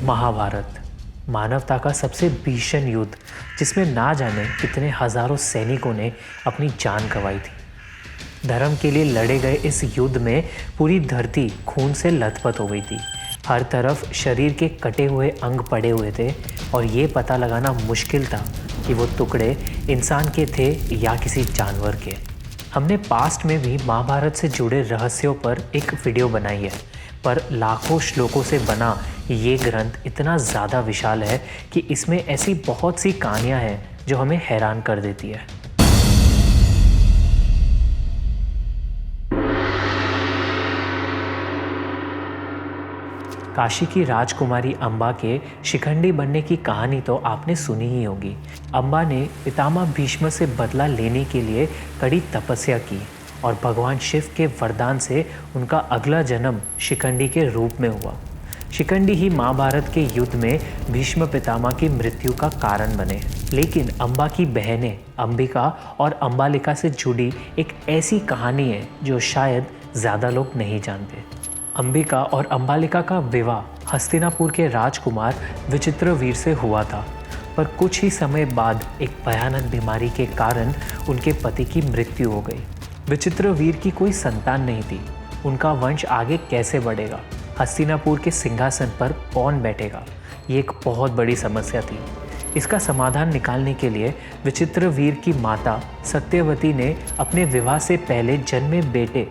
महाभारत मानवता का सबसे भीषण युद्ध, जिसमें ना जाने कितने हजारों सैनिकों ने अपनी जान गंवाई थी। धर्म के लिए लड़े गए इस युद्ध में पूरी धरती खून से लथपथ हो गई थी। हर तरफ शरीर के कटे हुए अंग पड़े हुए थे और ये पता लगाना मुश्किल था कि वो टुकड़े इंसान के थे या किसी जानवर के। हमने पास्ट में भी महाभारत से जुड़े रहस्यों पर एक वीडियो बनाई है, पर लाखों श्लोकों से बना ये ग्रंथ इतना ज़्यादा विशाल है कि इसमें ऐसी बहुत सी कहानियाँ हैं जो हमें हैरान कर देती है। काशी की राजकुमारी अम्बा के शिखंडी बनने की कहानी तो आपने सुनी ही होगी। अम्बा ने पितामह भीष्म से बदला लेने के लिए कड़ी तपस्या की और भगवान शिव के वरदान से उनका अगला जन्म शिखंडी के रूप में हुआ। शिखंडी ही महाभारत के युद्ध में भीष्म पितामह की मृत्यु का कारण बने। लेकिन अम्बा की बहनें अंबिका और अम्बालिका से जुड़ी एक ऐसी कहानी है जो शायद ज़्यादा लोग नहीं जानते। अंबिका और अम्बालिका का विवाह हस्तिनापुर के राजकुमार विचित्रवीर से हुआ था, पर कुछ ही समय बाद एक भयानक बीमारी के कारण उनके पति की मृत्यु हो गई। विचित्रवीर की कोई संतान नहीं थी। उनका वंश आगे कैसे बढ़ेगा? हस्तिनापुर के सिंहासन पर कौन बैठेगा? ये एक बहुत बड़ी समस्या थी। इसका समाधान निकालने के लिए विचित्रवीर की माता सत्यवती ने अपने विवाह से पहले जन्मे बेटे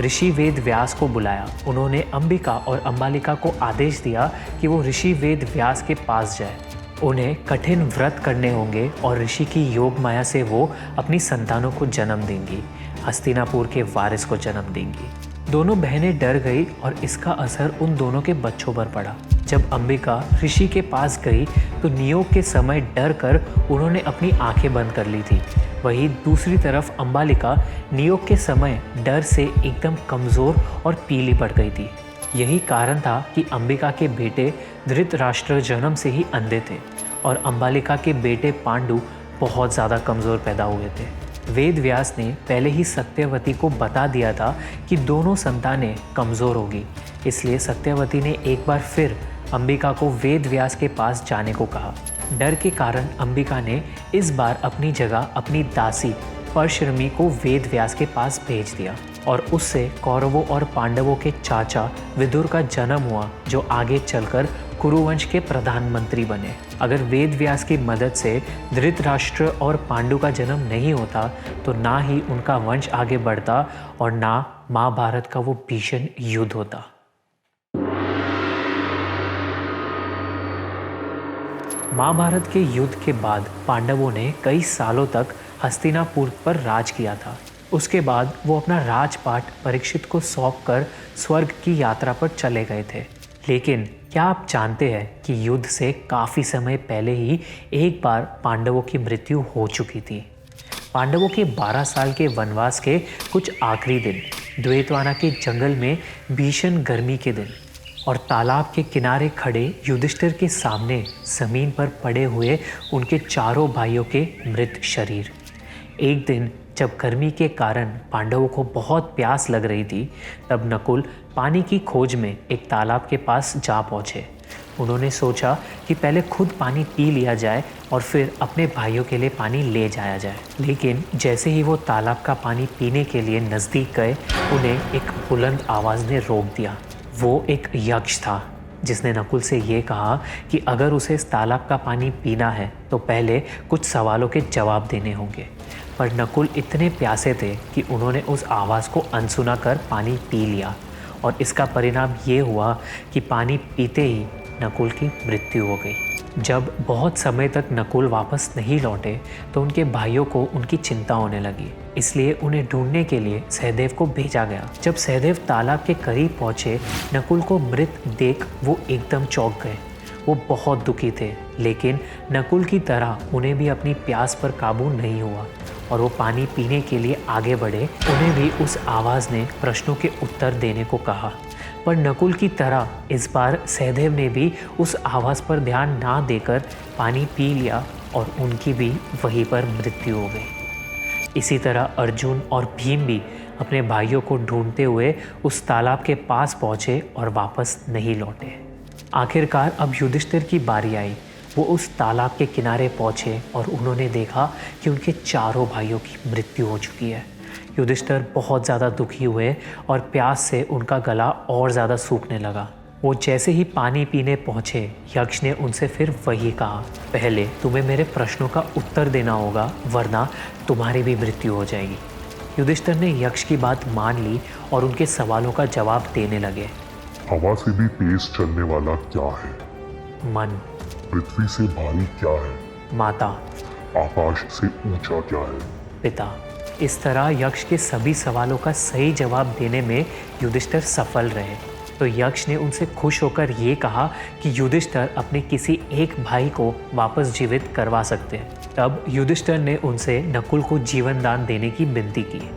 ऋषि वेद व्यास को बुलाया। उन्होंने अंबिका और अम्बालिका को आदेश दिया कि वो ऋषि वेद व्यास के पास जाए। उन्हें कठिन व्रत करने होंगे और ऋषि की योग माया से वो अपनी संतानों को जन्म देंगी, हस्तिनापुर के वारिस को जन्म देंगी। दोनों बहनें डर गई और इसका असर उन दोनों के बच्चों पर पड़ा। जब अंबिका ऋषि के पास गई तो नियोग के समय डर कर उन्होंने अपनी आंखें बंद कर ली थी। वहीं दूसरी तरफ अम्बालिका नियोग के समय डर से एकदम कमज़ोर और पीली पड़ गई थी। यही कारण था कि अंबिका के बेटे धृतराष्ट्र जन्म से ही अंधे थे और अम्बालिका के बेटे पांडु बहुत ज़्यादा कमज़ोर पैदा हुए थे। वेद व्यास ने पहले ही सत्यवती को बता दिया था कि दोनों संतानें कमज़ोर होगी, इसलिए सत्यवती ने एक बार फिर अंबिका को वेद व्यास के पास जाने को कहा। डर के कारण अंबिका ने इस बार अपनी जगह अपनी दासी परशुरमी को वेद व्यास के पास भेज दिया और उससे कौरवों और पांडवों के चाचा विदुर का जन्म हुआ, जो आगे चलकर कुरुवंश के प्रधानमंत्री बने। अगर वेद व्यास की मदद से धृतराष्ट्र और पांडु का जन्म नहीं होता तो ना ही उनका वंश आगे बढ़ता और ना महाभारत का वो भीषण युद्ध होता। महाभारत के युद्ध के बाद पांडवों ने कई सालों तक हस्तिनापुर पर राज किया था। उसके बाद वो अपना राजपाट परीक्षित को सौंपकर स्वर्ग की यात्रा पर चले गए थे। लेकिन क्या आप जानते हैं कि युद्ध से काफ़ी समय पहले ही एक बार पांडवों की मृत्यु हो चुकी थी। पांडवों के 12 साल के वनवास के कुछ आखिरी दिन, द्वैतवाना के जंगल में भीषण गर्मी के दिन और तालाब के किनारे खड़े युधिष्ठिर के सामने ज़मीन पर पड़े हुए उनके चारों भाइयों के मृत शरीर। एक दिन जब गर्मी के कारण पांडवों को बहुत प्यास लग रही थी, तब नकुल पानी की खोज में एक तालाब के पास जा पहुँचे। उन्होंने सोचा कि पहले खुद पानी पी लिया जाए और फिर अपने भाइयों के लिए पानी ले जाया जाए। लेकिन जैसे ही वो तालाब का पानी पीने के लिए नज़दीक गए, उन्हें एक बुलंद आवाज़ ने रोक दिया। वो एक यक्ष था जिसने नकुल से ये कहा कि अगर उसे इस तालाब का पानी पीना है तो पहले कुछ सवालों के जवाब देने होंगे। पर नकुल इतने प्यासे थे कि उन्होंने उस आवाज़ को अनसुना कर पानी पी लिया और इसका परिणाम ये हुआ कि पानी पीते ही नकुल की मृत्यु हो गई। जब बहुत समय तक नकुल वापस नहीं लौटे तो उनके भाइयों को उनकी चिंता होने लगी, इसलिए उन्हें ढूंढने के लिए सहदेव को भेजा गया। जब सहदेव तालाब के करीब पहुंचे, नकुल को मृत देख वो एकदम चौंक गए। वो बहुत दुखी थे, लेकिन नकुल की तरह उन्हें भी अपनी प्यास पर काबू नहीं हुआ और वो पानी पीने के लिए आगे बढ़े। उन्हें भी उस आवाज़ ने प्रश्नों के उत्तर देने को कहा, पर नकुल की तरह इस बार सहदेव ने भी उस आवाज़ पर ध्यान ना देकर पानी पी लिया और उनकी भी वहीं पर मृत्यु हो गई। इसी तरह अर्जुन और भीम भी अपने भाइयों को ढूंढते हुए उस तालाब के पास पहुँचे और वापस नहीं लौटे। आखिरकार अब युधिष्ठिर की बारी आई। वो उस तालाब के किनारे पहुंचे और उन्होंने देखा कि उनके चारों भाइयों की मृत्यु हो चुकी है। युधिष्ठिर बहुत ज़्यादा दुखी हुए और प्यास से उनका गला और ज़्यादा सूखने लगा। वो जैसे ही पानी पीने पहुँचे, यक्ष ने उनसे फिर वही कहा, पहले तुम्हें मेरे प्रश्नों का उत्तर देना होगा, वरना तुम्हारी भी मृत्यु हो जाएगी। युधिष्ठिर ने यक्ष की बात मान ली और उनके सवालों का जवाब देने लगे। हवा से भी तेज चलने वाला क्या है? मन। पृथ्वी से भारी क्या है? माता। आकाश से ऊंचा क्या है? पिता। इस तरह यक्ष के सभी सवालों का सही जवाब देने में युधिष्ठिर सफल रहे। तो यक्ष ने उनसे खुश होकर ये कहा कि युधिष्ठिर अपने किसी एक भाई को वापस जीवित करवा सकते हैं। तब युधिष्ठिर ने उनसे नकुल को जीवन दान देने की विनती की।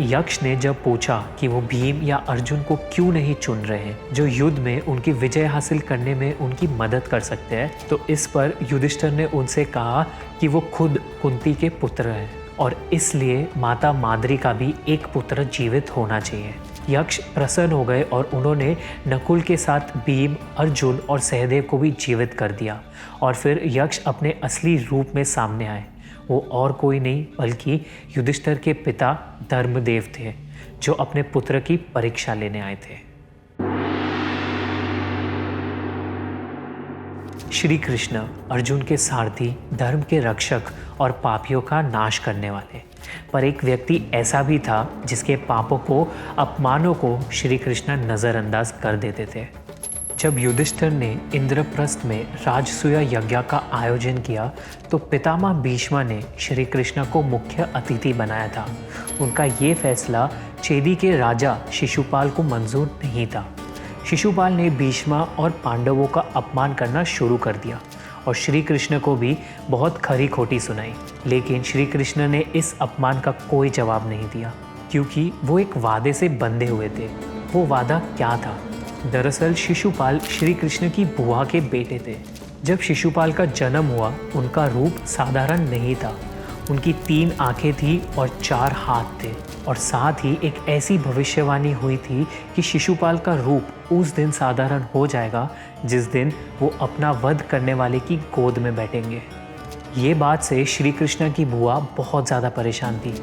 यक्ष ने जब पूछा कि वो भीम या अर्जुन को क्यों नहीं चुन रहे हैं, जो युद्ध में उनकी विजय हासिल करने में उनकी मदद कर सकते हैं, तो इस पर युधिष्ठिर ने उनसे कहा कि वो खुद कुंती के पुत्र हैं और इसलिए माता माद्री का भी एक पुत्र जीवित होना चाहिए। यक्ष प्रसन्न हो गए और उन्होंने नकुल के साथ भीम, अर्जुन और सहदेव को भी जीवित कर दिया। और फिर यक्ष अपने असली रूप में सामने आए। वो और कोई नहीं बल्कि युधिष्ठिर के पिता धर्मदेव थे, जो अपने पुत्र की परीक्षा लेने आए थे। श्री कृष्ण अर्जुन के सारथी, धर्म के रक्षक और पापियों का नाश करने वाले। पर एक व्यक्ति ऐसा भी था जिसके पापों को, अपमानों को श्री कृष्ण नज़रअंदाज कर देते थे। जब युधिष्ठिर ने इंद्रप्रस्थ में राजसूय यज्ञ का आयोजन किया तो पितामह भीष्म ने श्री कृष्ण को मुख्य अतिथि बनाया था। उनका ये फैसला चेदी के राजा शिशुपाल को मंजूर नहीं था। शिशुपाल ने भीष्म और पांडवों का अपमान करना शुरू कर दिया और श्री कृष्ण को भी बहुत खरी खोटी सुनाई। लेकिन श्री कृष्ण ने इस अपमान का कोई जवाब नहीं दिया, क्योंकि वो एक वादे से बंधे हुए थे। वो वादा क्या था? दरअसल शिशुपाल श्री कृष्ण की बुआ के बेटे थे। जब शिशुपाल का जन्म हुआ, उनका रूप साधारण नहीं था। उनकी 3 आंखें थी और 4 हाथ थे, और साथ ही एक ऐसी भविष्यवाणी हुई थी कि शिशुपाल का रूप उस दिन साधारण हो जाएगा जिस दिन वो अपना वध करने वाले की गोद में बैठेंगे। ये बात से श्री कृष्ण की बुआ बहुत ज़्यादा परेशान थी।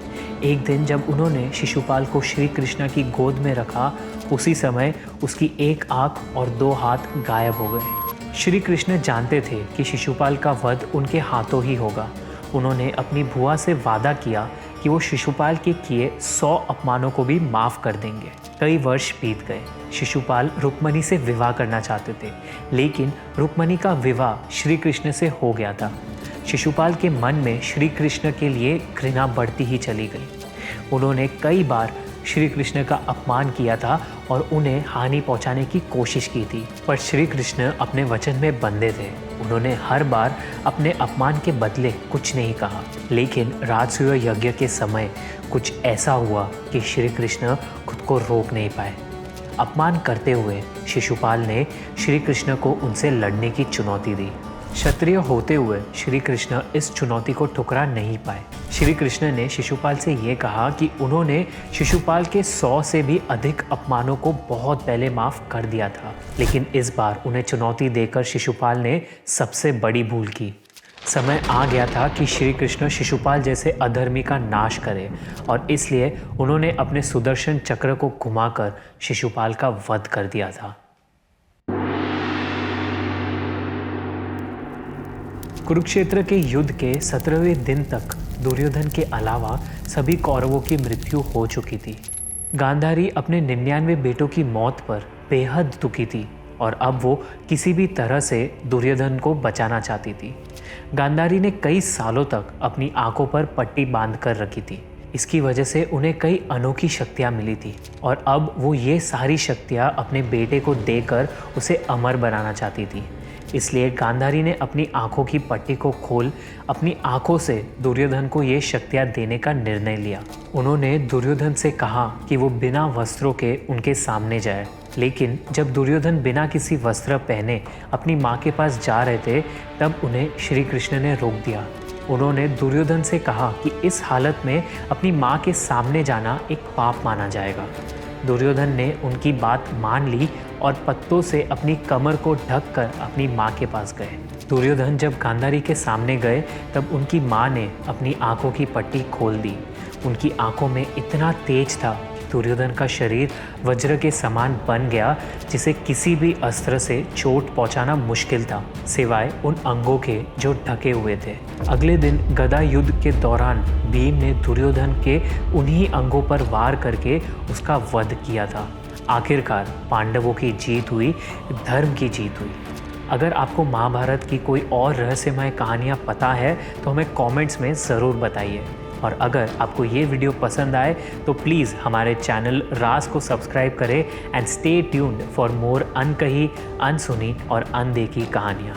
एक दिन जब उन्होंने शिशुपाल को श्री कृष्ण की गोद में रखा, उसी समय उसकी 1 आँख और 2 हाथ गायब हो गए। श्री कृष्ण जानते थे कि शिशुपाल का वध उनके हाथों ही होगा। उन्होंने अपनी बुआ से वादा किया कि वो शिशुपाल के किए 100 अपमानों को भी माफ़ कर देंगे। कई वर्ष बीत गए। शिशुपाल रुक्मणी से विवाह करना चाहते थे, लेकिन रुक्मणी का विवाह श्री कृष्ण से हो गया था। शिशुपाल के मन में श्री कृष्ण के लिए घृणा बढ़ती ही चली गई। उन्होंने कई बार श्री कृष्ण का अपमान किया था और उन्हें हानि पहुंचाने की कोशिश की थी, पर श्री कृष्ण अपने वचन में बंधे थे। उन्होंने हर बार अपने अपमान के बदले कुछ नहीं कहा, लेकिन राजसूय यज्ञ के समय कुछ ऐसा हुआ कि श्री कृष्ण खुद को रोक नहीं पाए। अपमान करते हुए शिशुपाल ने श्री कृष्ण को उनसे लड़ने की चुनौती दी। क्षत्रिय होते हुए श्री कृष्ण इस चुनौती को ठुकरा नहीं पाए। श्री कृष्ण ने शिशुपाल से ये कहा कि उन्होंने शिशुपाल के 100 से भी अधिक अपमानों को बहुत पहले माफ़ कर दिया था, लेकिन इस बार उन्हें चुनौती देकर शिशुपाल ने सबसे बड़ी भूल की। समय आ गया था कि श्री कृष्ण शिशुपाल जैसे अधर्मी का नाश करें, और इसलिए उन्होंने अपने सुदर्शन चक्र को घुमाकर शिशुपाल का वध कर दिया था। कुरुक्षेत्र के युद्ध के 17वें दिन तक दुर्योधन के अलावा सभी कौरवों की मृत्यु हो चुकी थी। गांधारी अपने 99 बेटों की मौत पर बेहद दुखी थी और अब वो किसी भी तरह से दुर्योधन को बचाना चाहती थी। गांधारी ने कई सालों तक अपनी आंखों पर पट्टी बांध कर रखी थी। इसकी वजह से उन्हें कई अनोखी शक्तियाँ मिली थी और अब वो ये सारी शक्तियाँ अपने बेटे को देकर उसे अमर बनाना चाहती थी। इसलिए गांधारी ने अपनी आंखों की पट्टी को खोल अपनी आंखों से दुर्योधन को ये शक्तियाँ देने का निर्णय लिया। उन्होंने दुर्योधन से कहा कि वो बिना वस्त्रों के उनके सामने जाए, लेकिन जब दुर्योधन बिना किसी वस्त्र पहने अपनी माँ के पास जा रहे थे, तब उन्हें श्री कृष्ण ने रोक दिया। उन्होंने दुर्योधन से कहा कि इस हालत में अपनी माँ के सामने जाना एक पाप माना जाएगा। दुर्योधन ने उनकी बात मान ली और पत्तों से अपनी कमर को ढक कर अपनी माँ के पास गए। दुर्योधन जब गांधारी के सामने गए तब उनकी माँ ने अपनी आंखों की पट्टी खोल दी। उनकी आंखों में इतना तेज था कि दुर्योधन का शरीर वज्र के समान बन गया, जिसे किसी भी अस्त्र से चोट पहुंचाना मुश्किल था, सिवाय उन अंगों के जो ढके हुए थे। अगले दिन गदा युद्ध के दौरान भीम ने दुर्योधन के उन्हीं अंगों पर वार करके उसका वध किया था। आखिरकार पांडवों की जीत हुई, धर्म की जीत हुई। अगर आपको महाभारत की कोई और रहस्यमय कहानियाँ पता है तो हमें कमेंट्स में ज़रूर बताइए। और अगर आपको ये वीडियो पसंद आए तो प्लीज़ हमारे चैनल राज को सब्सक्राइब करें and stay tuned for more अनकही, अनसुनी और अनदेखी कहानियाँ।